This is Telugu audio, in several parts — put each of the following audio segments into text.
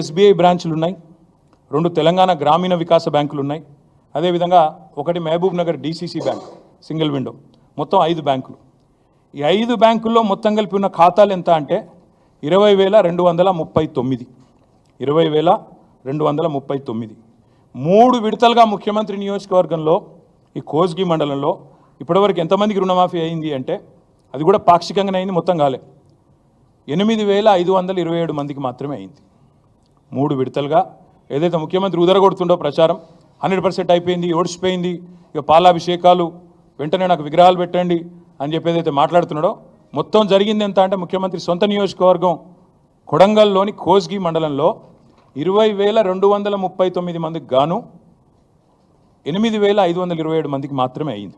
SBI బ్రాంచ్లు ఉన్నాయి, 2 తెలంగాణ గ్రామీణ వికాస బ్యాంకులు ఉన్నాయి, అదేవిధంగా ఒకటి Mahabubnagar DCC bank single window, మొత్తం 5 బ్యాంకులు. ఈ 5 బ్యాంకుల్లో మొత్తం కలిపి ఉన్న ఖాతాలు ఎంత అంటే 20,239. 20,239. 3 విడతలుగా ముఖ్యమంత్రి నియోజకవర్గంలో ఈ కోస్గి మండలంలో ఇప్పటివరకు ఎంతమందికి రుణమాఫీ అయింది అంటే అది కూడా పాక్షికంగానే అయింది, మొత్తం కాలే. 8,527 మందికి మాత్రమే అయింది. 3 విడతలుగా ఏదైతే ముఖ్యమంత్రి ఉదరగొడుతుండో ప్రచారం 100% అయిపోయింది, ఓడిచిపోయింది, ఇక పాలాభిషేకాలు, వెంటనే నాకు విగ్రహాలు పెట్టండి అని చెప్పి ఏదైతే మాట్లాడుతున్నాడో మొత్తం జరిగింది ఎంత అంటే ముఖ్యమంత్రి సొంత నియోజకవర్గం కొడంగల్లోని కోస్గి మండలంలో 20,239 మందికి గాను 8,527 మందికి మాత్రమే అయింది.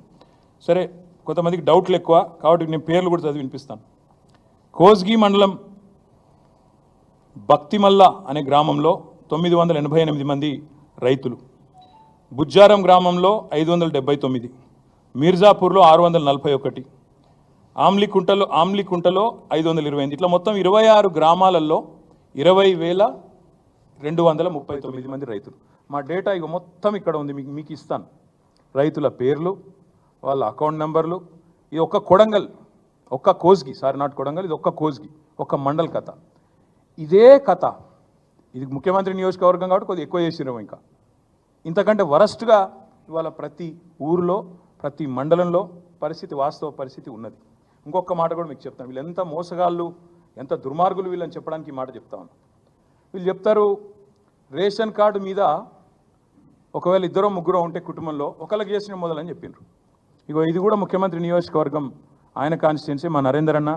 సరే, కొంతమందికి డౌట్లు ఎక్కువ కాబట్టి నేను పేర్లు కూడా చదివి వినిపిస్తాను. కోస్గి మండలం భక్తిమల్ల అనే గ్రామంలో 988 మంది రైతులు, బుజ్జారం గ్రామంలో 579, మీర్జాపూర్లో 641, ఆమ్లికుంటలో 528, ఇట్లా మొత్తం 26 గ్రామాలలో 20,239 మంది రైతులు. మా డేటా ఇక మొత్తం ఇక్కడ ఉంది, మీకు ఇస్తాను. రైతుల పేర్లు, వాళ్ళ అకౌంట్ నెంబర్లు. ఇది ఒక్క కొడంగల్, ఒక్క కోస్గి, నాట్ కొడంగల్, ఇది ఒక్క కోస్గి, ఒక్క మండల్ కథ. ఇదే కథ, ఇది ముఖ్యమంత్రి నియోజకవర్గం కాబట్టి కొద్దిగా ఎక్కువ చేసినాము. ఇంకా ఇంతకంటే వరస్ట్గా ఇవాళ ప్రతి ఊరిలో ప్రతి మండలంలో పరిస్థితి, వాస్తవ పరిస్థితి ఉన్నది. ఇంకొక మాట కూడా మీకు చెప్తాను, వీళ్ళు ఎంత మోసగాళ్ళు, ఎంత దుర్మార్గులు వీళ్ళని చెప్పడానికి ఈ మాట చెప్తాను. వీళ్ళు చెప్తారు రేషన్ కార్డు మీద ఒకవేళ 2-3 ఉంటే కుటుంబంలో ఒకళ్ళకి చేసిన మొదలని చెప్పిండ్రు. ఇగో ఇది కూడా ముఖ్యమంత్రి నియోజకవర్గం, ఆయన కాన్స్టిట్యున్సీ, మా నరేందర్ అన్న,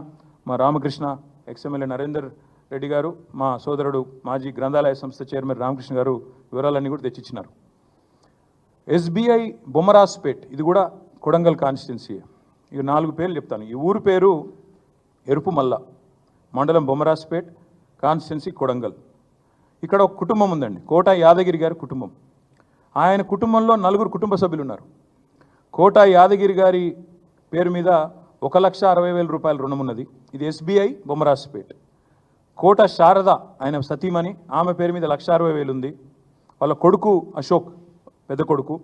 మా రామకృష్ణ ఎక్స్ఎమ్మెల్యే నరేందర్ రెడ్డి గారు, మా సోదరుడు మాజీ గ్రంథాలయ సంస్థ చైర్మన్ రామకృష్ణ గారు వివరాలన్నీ కూడా తెచ్చిచ్చినారు. SBI బొమ్మరాజ్పేట్, ఇది కూడా కొడంగల్ కాన్స్టిట్యున్సీ. ఇక 4 పేర్లు చెప్తాను. ఈ ఊరు పేరు ఎరుపుమల్ల, మండలం బొమ్మరాజ్పేట్, కాన్స్టిట్యున్సీ కొడంగల్. ఇక్కడ ఒక కుటుంబం ఉందండి, కోట యాదగిరి గారి కుటుంబం. ఆయన కుటుంబంలో 4 కుటుంబ సభ్యులు ఉన్నారు. కోట యాదగిరి గారి పేరు మీద 1,60,000 రూపాయల రుణం ఉన్నది. ఇది SBI బొమ్మరాజ్పేట్. కోట శారద, ఆయన సతీమణి, ఆమె పేరు మీద 1,60,000 ఉంది. వాళ్ళ కొడుకు అశోక్, పెద్ద కొడుకు,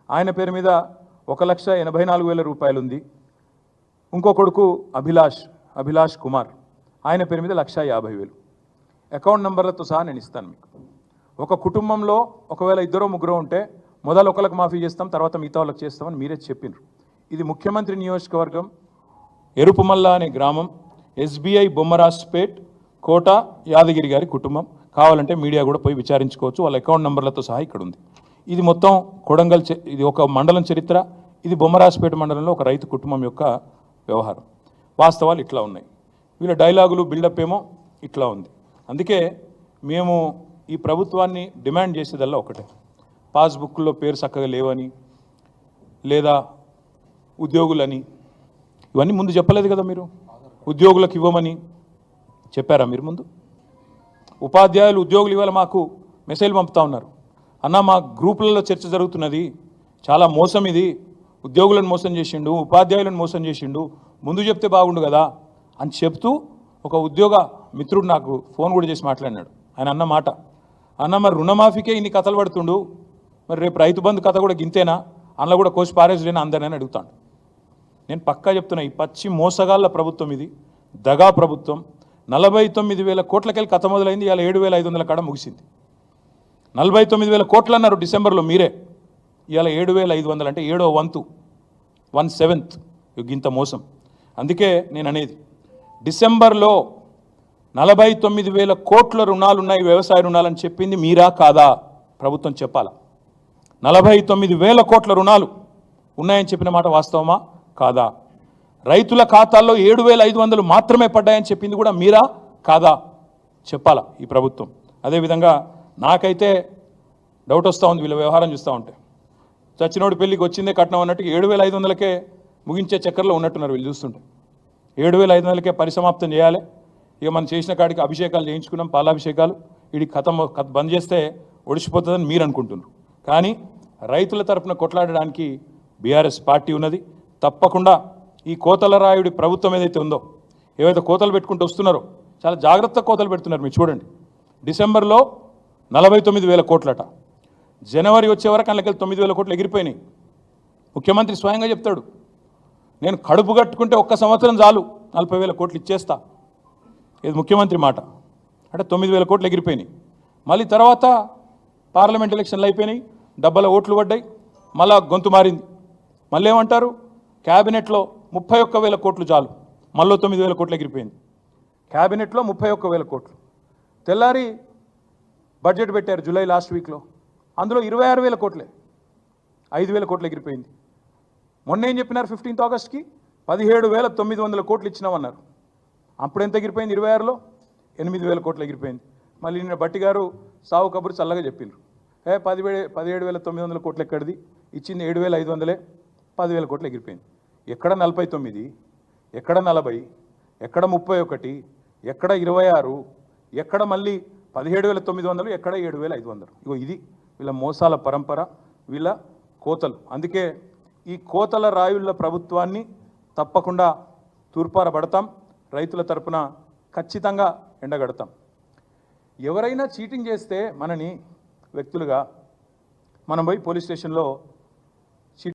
ఆయన పేరు మీద 1,84,000 రూపాయలు ఉంది. ఇంకో కొడుకు అభిలాష్ కుమార్, ఆయన పేరు మీద 1,50,000. అకౌంట్ నెంబర్లతో సహా నేను ఇస్తాను మీకు. ఒక కుటుంబంలో ఒకవేళ 2-3 ఉంటే మొదలు ఒకరికి మాఫీ చేస్తాం, తర్వాత మిగతా వాళ్ళకి చేస్తామని మీరే చెప్పినారు. ఇది ముఖ్యమంత్రి నియోజకవర్గం ఎరుపుమల్ల అనే గ్రామం, SBI బొమ్మరాజ్పేట్, కోట యాదగిరి గారి కుటుంబం. కావాలంటే మీడియా కూడా పోయి విచారించుకోవచ్చు, వాళ్ళ అకౌంట్ నెంబర్లతో సహా ఇక్కడ ఉంది. ఇది మొత్తం కొడంగల్, ఇది ఒక మండలం చరిత్ర. ఇది బొమ్మరాజ్పేట మండలంలో ఒక రైతు కుటుంబం యొక్క వ్యవహారం. వాస్తవాలు ఇట్లా ఉన్నాయి, వీళ్ళ డైలాగులు బిల్డప్ ఏమో ఇట్లా ఉంది. అందుకే మేము ఈ ప్రభుత్వాన్ని డిమాండ్ చేసేదల్లా ఒకటే, పాస్బుక్లో పేరు చక్కగా లేవని, లేదా ఉద్యోగులని, ఇవన్నీ ముందు చెప్పలేదు కదా మీరు. ఉద్యోగులకు ఇవ్వమని చెప్పారా మీరు ముందు? ఉపాధ్యాయులు, ఉద్యోగులు ఇవాళ మాకు మెసేజ్ పంపుతా ఉన్నారు, అన్న మా గ్రూపులలో చర్చ జరుగుతున్నది, చాలా మోసం ఇది, ఉద్యోగులను మోసం చేసిండు, ఉపాధ్యాయులను మోసం చేసిండు, ముందు చెప్తే బాగుండు కదా అని చెప్తూ ఒక ఉద్యోగ మిత్రుడు నాకు ఫోన్ కూడా చేసి మాట్లాడినాడు. ఆయన అన్న మాట, అన్న మరి రుణమాఫీకే ఇన్ని కథలు పడుతుండు, మరి రేపు రైతు బంధు కథ కూడా గింతేనా, అందులో కూడా కోసి పారేసుడేనా అందరినీ అడుగుతాడు. నేను పక్కా చెప్తున్నా, ఈ పచ్చి మోసగాళ్ళ ప్రభుత్వం ఇది, దగా ప్రభుత్వం. 49,000 కోట్లకెళ్ళి కథ మొదలైంది, ఇవాళ 7,500 కాడ ముగిసింది. 49,000 కోట్లు అన్నారు డిసెంబర్లో మీరే, ఇవాళ 7,500 అంటే 7వ వంతు, 1/7 ఇంత మోసం. అందుకే నేను అనేది, డిసెంబర్లో 49,000 కోట్ల రుణాలు ఉన్నాయి, వ్యవసాయ రుణాలని చెప్పింది మీరా కాదా? ప్రభుత్వం చెప్పాలా. 49,000 కోట్ల రుణాలు ఉన్నాయని చెప్పిన మాట వాస్తవమా కాదా? రైతుల ఖాతాల్లో 7,500 మాత్రమే పడ్డాయని చెప్పింది కూడా మీరా కాదా? చెప్పాలా ఈ ప్రభుత్వం. అదేవిధంగా నాకైతే డౌట్ వస్తూ ఉంది వీళ్ళ వ్యవహారం చూస్తూ ఉంటే. చచ్చినోడి పెళ్ళికి వచ్చిందే కట్నం అన్నట్టు 7,500కే ముగించే చక్కర్లో ఉన్నట్టున్నారు వీళ్ళు చూస్తుంటే. 7,500కే పరిసమాప్తం చేయాలి. ఇక మనం చేసిన కాడికి అభిషేకాలు చేయించుకున్నాం, పాలాభిషేకాలు, వీడి కథ బంద్ చేస్తే ఒడిచిపోతుందని మీరు అనుకుంటున్నారు. కానీ రైతుల తరపున కొట్లాడడానికి బీఆర్ఎస్ పార్టీ ఉన్నది. తప్పకుండా ఈ కోతల రాయుడి ప్రభుత్వం ఏదైతే ఉందో, ఏవైతే కోతలు పెట్టుకుంటూ వస్తున్నారో చాలా జాగ్రత్త కోతలు పెడుతున్నారు. మీరు చూడండి, డిసెంబర్లో 49,000 కోట్లట. జనవరి వచ్చే వరకు అందులోకి 9,000 కోట్లు ఎగిరిపోయినాయి. ముఖ్యమంత్రి స్వయంగా చెప్తాడు, నేను కడుపు కట్టుకుంటే ఒక్క సంవత్సరం చాలు 40,000 కోట్లు ఇచ్చేస్తా. ఇది ముఖ్యమంత్రి మాట. అంటే 9,000 కోట్లు ఎగిరిపోయినాయి. మళ్ళీ తర్వాత పార్లమెంట్ ఎలక్షన్లు అయిపోయినాయి, డబ్బల ఓట్లు పడ్డాయి, మళ్ళా గొంతు మారింది. మళ్ళీ ఏమంటారు, క్యాబినెట్లో 31,000 కోట్లు చాలు, మళ్ళీ 9,000 కోట్లు ఎగిరిపోయింది. క్యాబినెట్లో 31,000 కోట్లు. తెల్లారి బడ్జెట్ పెట్టారు జూలై లాస్ట్ వీక్లో, అందులో 26,000 కోట్లే, 5,000 కోట్లు ఎగిరిపోయింది. మొన్న ఏం చెప్పినారు, 15th ఆగస్ట్కి 17,900 కోట్లు ఇచ్చినామన్నారు. అప్పుడు ఎంత ఎగిరిపోయింది, 26లో 8,000 కోట్లు ఎగిరిపోయింది. మళ్ళీ నిన్న బట్టి గారు సావు కబురు చల్లగా చెప్పిండ్రు, 17,900 కోట్లు ఎక్కడిది, ఇచ్చింది 7,500, 10,000 కోట్లు ఎగిరిపోయింది. ఎక్కడ 49, ఎక్కడ 40, ఎక్కడ 31, ఎక్కడ 26, ఎక్కడ మళ్ళీ 17,900, ఎక్కడ 7,500. ఇగో ఇది వీళ్ళ మోసాల పరంపర, వీళ్ళ కోతలు. అందుకే ఈ కోతల రాయుళ్ళ ప్రభుత్వాన్ని తప్పకుండా తూర్పారబడతాం, రైతుల తరపున ఖచ్చితంగా ఎండగడతాం. ఎవరైనా చీటింగ్ చేస్తే మనని వ్యక్తులుగా మనం పోయి పోలీస్ స్టేషన్లో